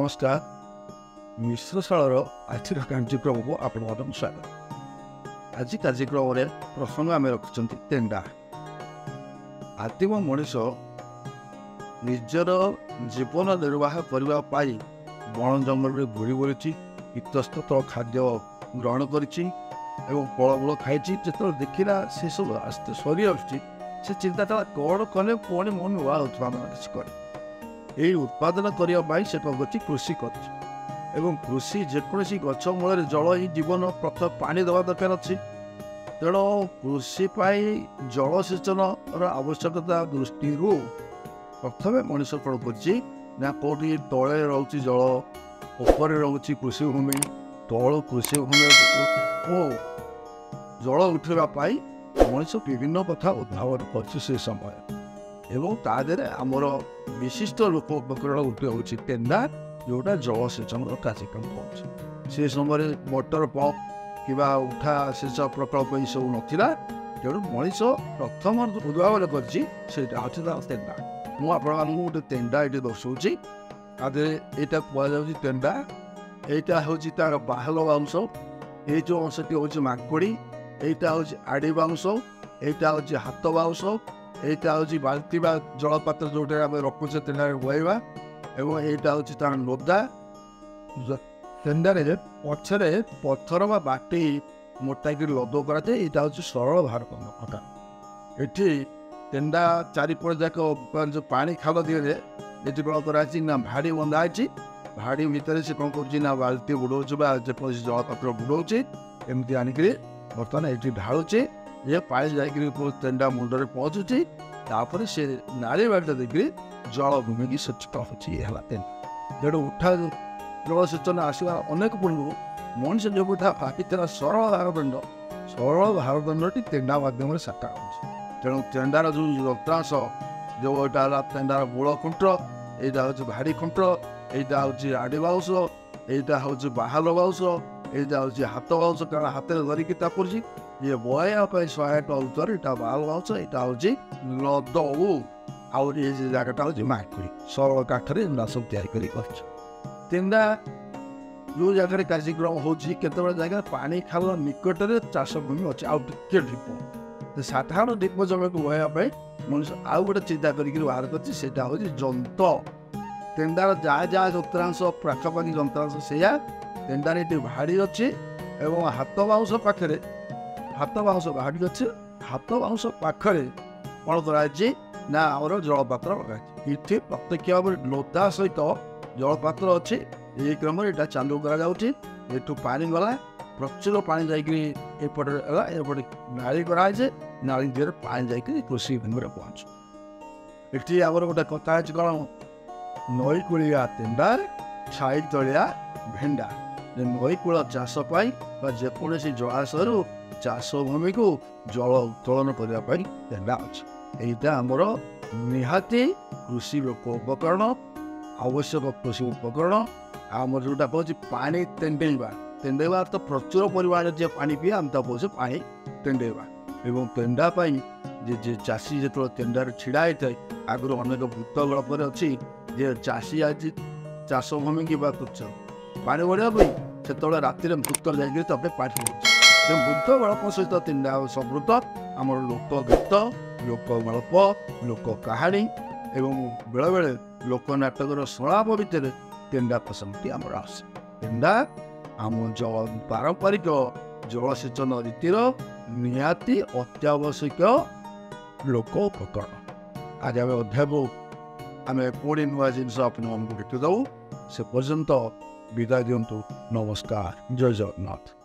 नमस्कार मिश्रशालार आज कार्यक्रम को आपण स्वागत। आज कार्यक्रम में प्रसंग आम रखिंट तेंडा। आदिम मनीष निजर जीवन निर्वाह करने बण जंगल में घूरी बुली इतस्त खाद्य ग्रहण कर फल खाई जो देखला से सब आस्ते सरी आसुची से चिंता कौन कले पुणी मन नुआ उत्पादन किसी करे यही उत्पादन करने से कौन कर कृषि कर कृषि जेकोसी गछ मूल जल ही जीवन प्रथम पानी दवा दरकार अच्छी तेणु कृषि जलसेचन आवश्यकता दृष्टि प्रथम मनीष कौन कर कौटी तले रोचे जल ऊपर रोचे कृषि भूमि तल कृषि भूमि जल उठाई मनीष विभिन्न कथा उद्भावन कर समय एवं तादे आमर विशिष्ट लोक उपकरण गोटे हूँ तेंदा जोटा जलसेचन कार्यक्रम कर से समय मोटर पंप कि उठा सेच प्रकल्प ये सब नाला तेणु मनीष प्रथम उद्भावन कर तेंदा मुझे गोटे तेंदा ये दर्शाऊँगी आदे यहाँ कहुँ तेंदा यहाँ हूँ तार बाहल बाउंश ये जो अंशटी हूँ मांकड़ी यहाँ हूँ आड़ी बाउंश यहाँ हूँ हाथ बाउंश यहाँ हूँ बाल्टी जलपात्र जोटा आम रखुचे तेंडा बोईवा एवं यहाँ हूँ तार लोदा तेंडारे पछरे पत्थर बाटी मोटाई लद कराए यहाँ हूँ सरल भारत ये तेंडा चारिपट जाक जो पानी खाल दिए ये कौन कराई ना भाड़ी बंधाई भाड़ी भितर से कौन कर बाल्टी बुड़ाऊँ जेपरी जलपात्र बुड़ाऊँ एमती आणिक बर्तमान ये ढालुचे ये पानी जाकर तेंडा मुंडे पहुँचुची तापर से नाली बाल्टा देखिए जल भूमि की स्वच्छता होगा तेणु उठा जलसेचन आसवा अनेक पूर्व मनीष जो भाई सरल भारतंडी तेंडा मध्यम साकार हो तेणु तेंडार जो यंत्रांश जो यहाँ तेंडार मूल खुंट यहाँ हूँ भाड़ी खुंट यहाँ हूँ आड़ी बाउंश यहाँ हूँ बाहल बाउंश यहाँ हूँ हाथ बाउंश कारण हाथ में धरिकी तापुरी ये बोया सहायक उत्तर यहाँ बाहल बाउंश यहाँ हूँ लद आउर ये जगटा हूँ माकड़ी सरल काठर सब तेंदा जो जगह कार्यक्रम होते जगह पानी खाल निकट में चाष भूमि अच्छे आउ टे ढीप साधारण ढीप जमी को बोईवाई मनुष्य आउ गोटे चिंता करके बाहर करता हूँ जंत तेंदार जहाँ जहाँ यंत्रांश पाखापाखि यंत्रांश से तेंडार ये भाड़ी अच्छे एवं हाथ बाउंश पाखे हाथ बाउंश भाड़ी अच्छे हाथ बाउंश पाखे कौन कराई ना आमर जलपात्र लगे ये प्रत्यक्ष भाव में लोदा सहित जलपात्र अच्छे ये क्रम यहाँ चालू करा पानी गला प्रचुर पानी जापटे नाली कराए नाली दिए पानी जाकर कृषि भूमि में पहुँच ये आमर गोटे कथा कौन नई कूलिया तेंडा छाई तलिया भेंडा नई कूल चाषपाई जेकोसी जलाशय चाष भूमि को जल उत्तोलन करने तेंडा अच्छे यहाँ आमर निहाती कृषि लोक उपकरण आवश्यक कृषि उपकरण आम जोटा कहे पानी तेंडेवा तेंडेवा तो प्रचुर परिमाण जे पानी पिए आम कहे पानी तेंडेवा एवं तेंडापाई जे चाषी जो तेंडार छिड़ा होता है आगुरी अनेक भूत गल्पर अच्छी जे चाषी आज चाष भूमि की तुच्छ पानी बढ़ापी से राति भूत जाकर तब पानी भूत गल्प सहित तेंडा समृद्ध आम लोकगीत लोकगल्प लोक कहानी एवं बेले बेले लोक नाटकर संलाप भितर तेंडा प्रसंगटी आमर आस तेंडा आम पारंपरिक जलसेचन रीतिर निहाती अत्यावश्यक लोक उपकरण आज आम अध्याय आम पुणी नुआ जिनस आपको भेटी दू से पर्यंत विदाय दिंतु नमस्कार जय जगन्नाथ।